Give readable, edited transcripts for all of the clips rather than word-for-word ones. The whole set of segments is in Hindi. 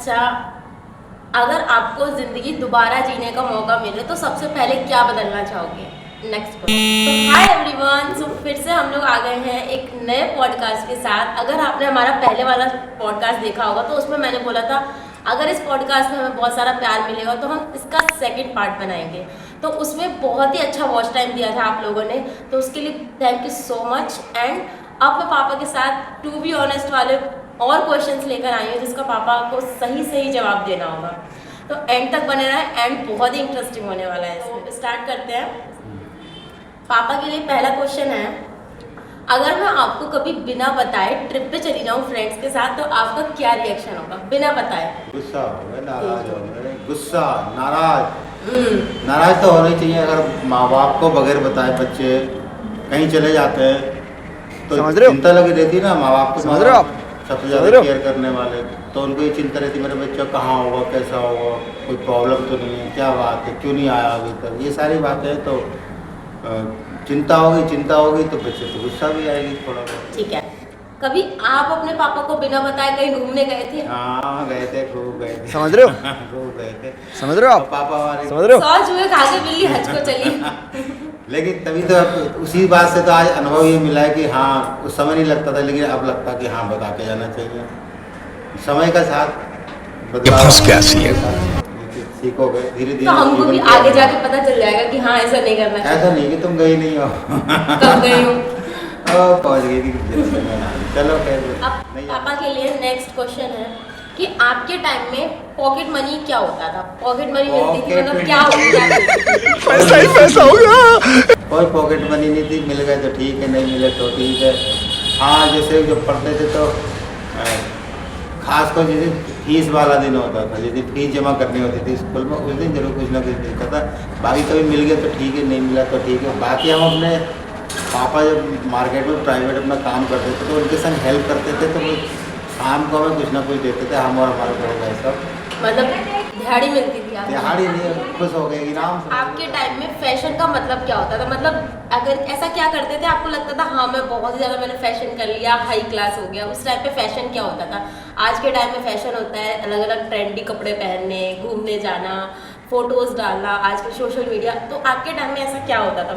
अच्छा, अगर आपको जिंदगी दोबारा जीने का मौका मिले तो सबसे पहले क्या बदलना चाहोगे? Next question. तो हाय एवरीवन, सो फिर से हम लोग आ गए हैं एक नए पॉडकास्ट के साथ। अगर आपने हमारा पहले वाला पॉडकास्ट देखा होगा तो उसमें मैंने बोला था अगर इस पॉडकास्ट में हमें बहुत सारा प्यार मिलेगा तो हम इसका सेकंड पार्ट बनाएंगे। तो उसमें बहुत ही अच्छा वॉच टाइम दिया था आप लोगों ने, तो उसके लिए thank you so much. And अब मैं पापा के साथ टू बी ऑनेस्ट वाले और क्वेश्चंस लेकर आई हूँ जिसका पापा को सही जवाब देना होगा। तो एंड तक बने रहे, एंड बहुत ही इंटरेस्टिंग होने वाला है। तो स्टार्ट करते हैं। पापा के लिए पहला क्वेश्चन है, अगर मैं आपको कभी बिना बताए ट्रिप पे चली जाऊँ फ्रेंड्स के साथ तो आपका क्या रिएक्शन होगा? बिना बताए। गुस्सा होगा, नाराज होगा। गुस्सा, नाराज तो होना ही चाहिए। अगर माँ बाप को बगैर बताए बच्चे कहीं चले जाते हैं तो चिंता लगी रहती है ना माँ बाप को। समझ रहे हो आप? सबसे ज़्यादा केयर करने वाले तो उनको ये चिंता रहती है मेरे बच्चा कहाँ होगा, कैसा होगा, कोई प्रॉब्लम तो नहीं है, क्या बात है, क्यों नहीं आया अभी तक। ये सारी बातें तो चिंता होगी तो बच्चे को गुस्सा भी आएगी थोड़ा बहुत। ठीक है, कभी आप अपने पापा को बिना बताए कहीं घूमने गए थे? हाँ गए थे, खूब गए थे। समझ रहे हो? खूब गए थे। समझ रहे हो आप? पापा हमारे समझ रहे हो? 100 जुए खा के बिल्ली हज को चली। लेकिन तभी तो उसी बात से तो आज अनुभव ये मिला है कि हाँ उस समय नहीं लगता था, लेकिन अब लगता कि हाँ बता के जाना चाहिए। समय का साथ बदलाव सीखोगे धीरे धीरे। तो हमको भी आगे जाके पता चल जाएगा कि हाँ ऐसा नहीं करना चाहिए। ऐसा नहीं कि तुम गई नहीं हो। कब गई हूँ? पहुँच गई थी। चलो अब पापा के लिए नेक्स्ट क्वेश्चन है कि आपके टाइम में पॉकेट मनी क्या होता था? पॉकेट मनी मिलती थी मतलब क्या होता था? पैसा ही पैसा होगा। कोई पॉकेट मनी नहीं थी, मिल गए तो ठीक है, नहीं मिले तो ठीक है। हाँ जैसे जो पढ़ते थे तो खास कर जिस दिन फीस वाला दिन होता था, जिस दिन फीस जमा करनी होती थी स्कूल में, उस दिन जरूर कुछ ना कुछ मिलता था। बाकी कभी मिल गया तो ठीक है, नहीं मिला तो ठीक है। बाकी हम अपने पापा जब मार्केट में प्राइवेट अपना काम करते थे तो उनके संग हेल्प करते थे, तो वो शाम को हमें कुछ ना कुछ देते थे, हम और हमारे बड़े भाई सब। मतलब दिहाड़ी मिलती थी आपको? दिहाड़ी नहीं, खुश हो गए इनाम। आपके टाइम में फैशन का मतलब क्या होता था? मतलब अगर ऐसा क्या करते थे आपको लगता था हाँ मैं बहुत ही ज़्यादा मैंने फैशन कर लिया, हाई क्लास हो गया? उस टाइम पे फैशन क्या होता था? आज के टाइम में फैशन होता है अलग अलग ट्रेंडी कपड़े पहनने, घूमने जाना, फोटोज डालना, आज के सोशल मीडिया। तो आपके टाइम में ऐसा क्या होता था?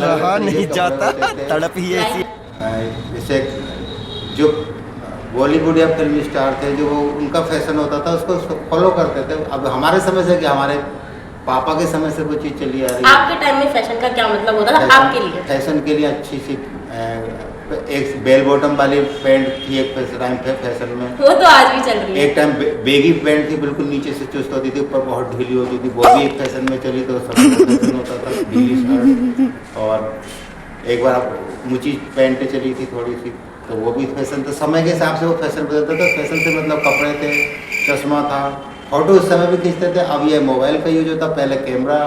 रहा नहीं जाता, तड़प ही ऐसी। जैसे जो बॉलीवुड या फिल्म स्टार थे जो वो उनका फैशन होता था उसको फॉलो करते थे। अब हमारे समय से कि हमारे पापा के समय से वो चीज़ चली आ रही है। आपके टाइम में फैशन का क्या मतलब होता था आपके लिए? फैशन के लिए अच्छी सी एक बेल बॉटम वाली पैंट थी एक टाइम पे फैशन में, वो तो आज भी चल रही है। एक टाइम बेगी पैंट थी, बिल्कुल नीचे से चुस्त होती थी, ऊपर बहुत ढीली होती थी, वो भी एक फैशन में चली। तो सब फैशन होता था ढीली शर्ट, और एक बार ऊंची पैंट चली थी थोड़ी सी, तो वो भी फैशन था। समय के हिसाब से वो फैशन बदलता था। फैशन से मतलब कपड़े थे, चश्मा था, फोटो उस समय भी खींचते थे। अब ये मोबाइल का यूज होता, पहले कैमरा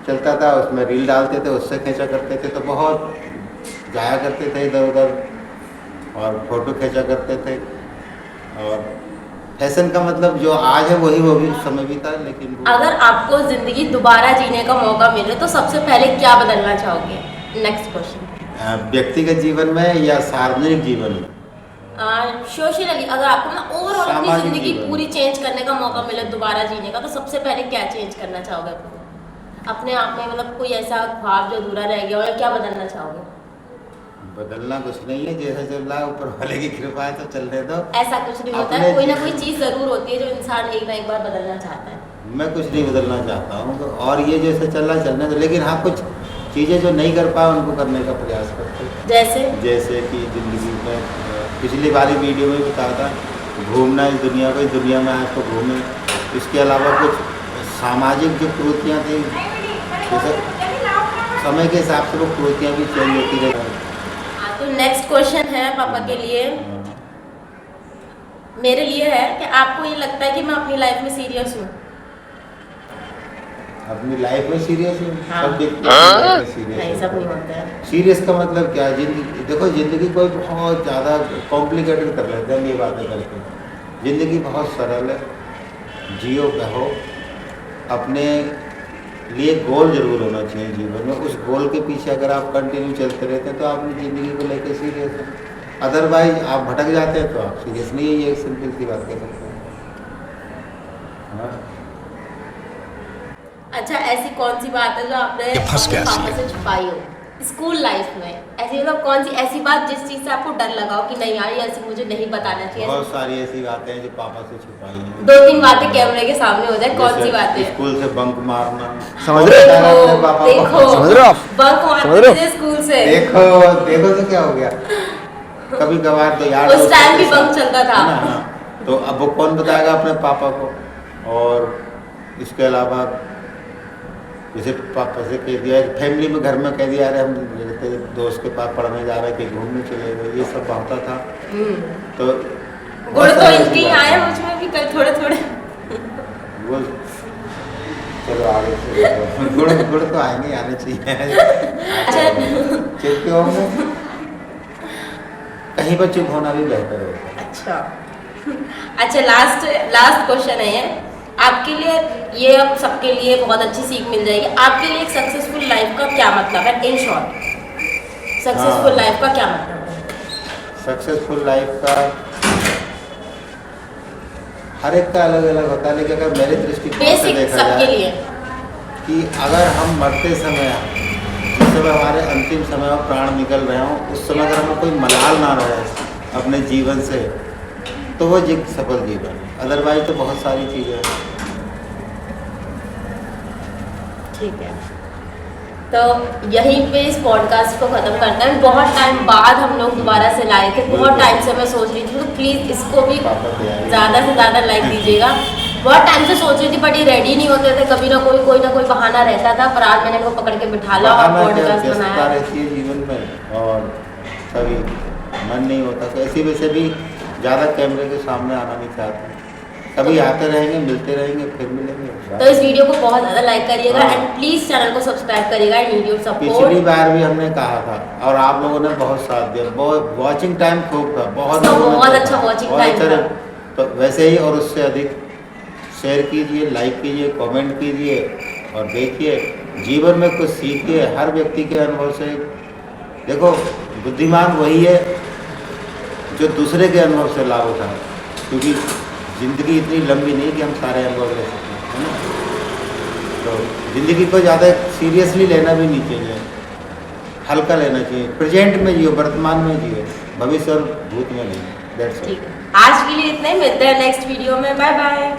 चलता था, उसमें रील डालते थे, उससे खींचा करते थे, तो बहुत जाया करते थे इधर उधर और फोटो खींचा करते थे। और फैशन का मतलब जो आज है वही वो भी उस समय भी था। लेकिन अगर आपको जिंदगी दोबारा जीने का मौका मिले तो सबसे पहले क्या बदलना चाहोगे? Next question. व्यक्तिगत जीवन में या सार्वजनिक जीवन में? सोशली अगर आपको ना ओवरऑल अपनी सामाजिक जिंदगी जीवन। पूरी चेंज करने का मौका मिले दोबारा जीने का, तो सबसे पहले क्या चेंज करना चाहोगे अपने आप में? मतलब कोई ऐसा ख्वाब जो अधूरा रह गया हो, या क्या बदलना चाहोगे? बदलना कुछ नहीं है, जैसा चल रहा है ऊपर वाले की कृपा है तो चलने दो। ऐसा कुछ नहीं होता है, कोई ना कोई चीज़ ज़रूर होती है जो इंसान एक ना एक बार बदलना चाहता है। मैं कुछ नहीं बदलना चाहता हूँ तो, और ये जैसे चल रहा है चलने दो। लेकिन हाँ कुछ चीज़ें जो नहीं कर पाए उनको करने का प्रयास करते हैं। जैसे कि ज़िंदगी में पिछली वाली वीडियो में बताया था घूमना इस दुनिया को, इस दुनिया में आज तो घूमे। इसके अलावा कुछ सामाजिक जो प्रवृत्तियाँ थी, जैसे समय के हिसाब से वो प्रवृत्तियाँ भी चेंज होती रही। तो नेक्स्ट क्वेश्चन है पापा के लिए, मेरे लिए है कि आपको ये लगता है कि मैं अपनी लाइफ में सीरियस हूँ? अपनी लाइफ में सीरियस हूँ? हाँ। सब देखते हैं सीरियस नहीं, सब नहीं होता है। सीरियस का मतलब क्या है? जिंदगी देखो, जिंदगी कोई बहुत ज़्यादा कॉम्प्लिकेटेड कर लेते हैं ये बातें करके। ज़िंदगी बहुत सरल है, जियो बहो। अपने लिए गोल जरूर होना चाहिए जीवन में। उस गोल के पीछे अगर आप कंटिन्यू चलते रहते हैं तो आप अपनी ज़िंदगी को लेकर सीरियस हैं। अदरवाइज आप भटक जाते हैं तो आप सीरियस नहीं है। ये एक सिंपल सी बात कह सकते हैं। हाँ। अच्छा, ऐसी कौन सी बात है जो आपने ये फंस अपने गया पापा से छुपाई हो स्कूल लाइफ में? ऐसी मतलब कौन सी ऐसी बात जिस चीज से आपको डर लगा हो कि नहीं यार ये ऐसी मुझे नहीं बताना चाहिए? बहुत सारी ऐसी बातें हैं जो पापा से छुपाई हैं। 2-3 बातें कैमरे के सामने हो जाए, कौन सी जैसे बातें? स्कूल से बंक मारना। समझ रहे हो? बताया अपने पापा को। देखो समझ रहे हो आप? बंक समझ मारते रहे हो? थे स्कूल से। देखो देखो तो क्या हो गया, कभी कभार तो यार उस टाइम भी दोस्तों के बंक साथ, चलता था। है ना? हाँ। तो अब वो कौन बताएगा अपने पापा को। और इसके अलावा जैसे पापा से कह दिया, फैमिली में घर में कह दिया अरे हम जैसे दोस्त के पास पढ़ने जा रहे थे, घूमने चले गए, ये सब होता था। तो गुड़ तो इनके ही आए हैं, मुझमें भी कल थोड़े थोड़े। वो चलो आगे से गुड़ गुड़ तो आएंगे, आने चाहिए। अच्छा चुप होंगे, कहीं पर चुप होना भी बेहतर होता है। अच्छा, लास्ट क्वेश्चन है ये आपके लिए। ये अब सबके लिए बहुत अच्छी सीख मिल जाएगी। आपके लिए एक सक्सेसफुल लाइफ का क्या मतलब है? इन शॉर्ट, सक्सेसफुल लाइफ का क्या मतलब है? सक्सेसफुल लाइफ का हर एक का अलग अलग होता है, लेकिन अगर मेरे दृष्टिकोण से बेसिक देखा सबके जाए लिए कि अगर हम मरते समय, जिस समय हमारे अंतिम समय में प्राण निकल रहे हों, उस समय अगर हमें कोई मलाल ना रहे अपने जीवन से, तो वो एक सफल जीवन है। अदरवाइज तो बहुत सारी चीज़ें हैं। ठीक है, तो यहीं पे इस पॉडकास्ट को ख़त्म करते हैं। बहुत टाइम बाद हम लोग दोबारा से लाए थे, बहुत टाइम से मैं सोच रही थी, तो प्लीज़ इसको भी ज़्यादा से ज़्यादा लाइक दीजिएगा। बहुत टाइम से सोच रही थी बट ये रेडी नहीं होते थे, कभी ना कोई ना कोई बहाना रहता था, पर आज मैंने इनको पकड़ के बिठा ला और पॉडकास्ट बनाया। रहती है जीवन में और कभी मन नहीं होता, तो ऐसी वजह से भी ज़्यादा कैमरे के सामने आना नहीं चाहते। कभी आते रहेंगे, मिलते रहेंगे, फिर मिलेंगे। तो इस वीडियो को बहुत ज़्यादा लाइक करिएगा हाँ। एंड प्लीज़ चैनल को सब्सक्राइब करिएगा, नीड योर पिछली सपोर्ट। बार भी हमने कहा था और आप लोगों ने बहुत साथ दिया, बहुत वॉचिंग टाइम खूब था, बहुत इसका लोगों ने बहुत देखा, अच्छा watching बहुत time अच्छा था। रहा। तो वैसे ही और उससे अधिक शेयर कीजिए, लाइक कीजिए, कमेंट कीजिए और देखिए, जीवन में कुछ सीखिए हर व्यक्ति के अनुभव से। देखो, बुद्धिमान वही है जो दूसरे के अनुभव से लाभ उठाए, क्योंकि ज़िंदगी इतनी लंबी नहीं कि हम सारे अनुभव ले सकें, है ना? तो ज़िंदगी को ज़्यादा सीरियसली लेना भी नहीं चाहिए, हल्का लेना चाहिए। प्रेजेंट में जियो, वर्तमान में जियो, भविष्य और भूत में नहीं। That's all. ठीक है, आज के लिए इतना ही, मिलते हैं नेक्स्ट वीडियो में। Bye bye.